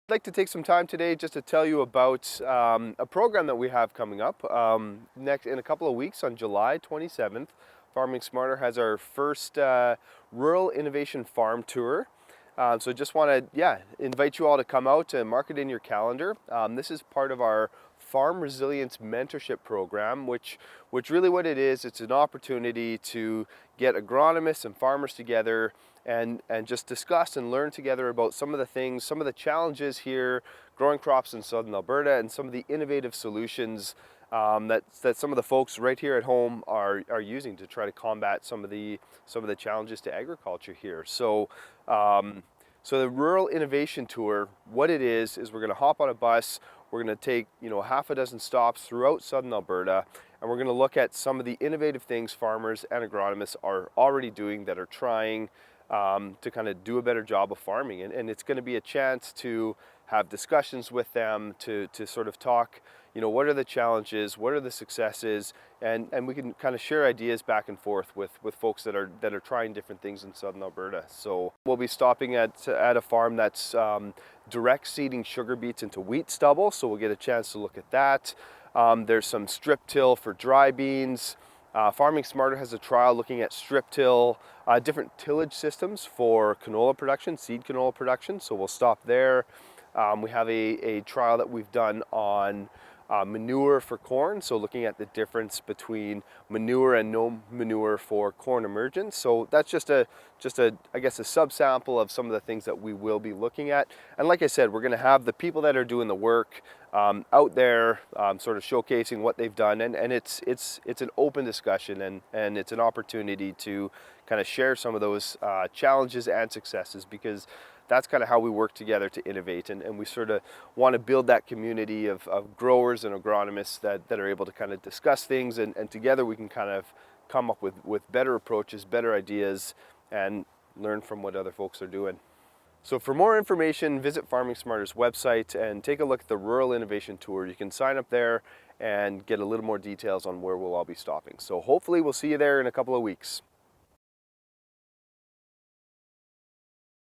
I'd like to take some time today just to tell you about a program that we have coming up next in a couple of weeks on July 27th. Farming Smarter has our first Rural Innovation Farm Tour. So just want to invite you all to come out and mark it in your calendar. This is part of our Farm Resilience Mentorship Program, which really what it is, it's an opportunity to get agronomists and farmers together and just discuss and learn together about some of the things, some of the challenges here growing crops in southern Alberta, and some of the innovative solutions that some of the folks right here at home are using to try to combat some of the challenges to agriculture here. So so the Rural Innovation Tour, what it is we're going to hop on a bus. We're going to take half a dozen stops throughout southern Alberta, and we're going to look at some of the innovative things farmers and agronomists are already doing, that are trying to kind of do a better job of farming. And it's going to be a chance to have discussions with them, to sort of talk, what are the challenges, what are the successes, and we can kind of share ideas back and forth with folks that are trying different things in southern Alberta. So we'll be stopping at a farm that's direct seeding sugar beets into wheat stubble, so we'll get a chance to look at that. There's some strip till for dry beans. Farming Smarter has a trial looking at strip till, different tillage systems for canola production, seed canola production, so we'll stop there. We have a trial that we've done on manure for corn, so looking at the difference between manure and no manure for corn emergence. So that's just a I guess a subsample of some of the things that we will be looking at. And like I said, we're going to have the people that are doing the work out there, sort of showcasing what they've done, and it's an open discussion, and it's an opportunity to kind of share some of those challenges and successes, because that's kind of how we work together to innovate, and we sort of want to build that community of growers and agronomists that are able to kind of discuss things, and together we can kind of come up with better approaches, better ideas, and learn from what other folks are doing. So for more information, visit Farming Smarter's website and take a look at the Rural Innovation Tour. You can sign up there and get a little more details on where we'll all be stopping. So hopefully we'll see you there in a couple of weeks.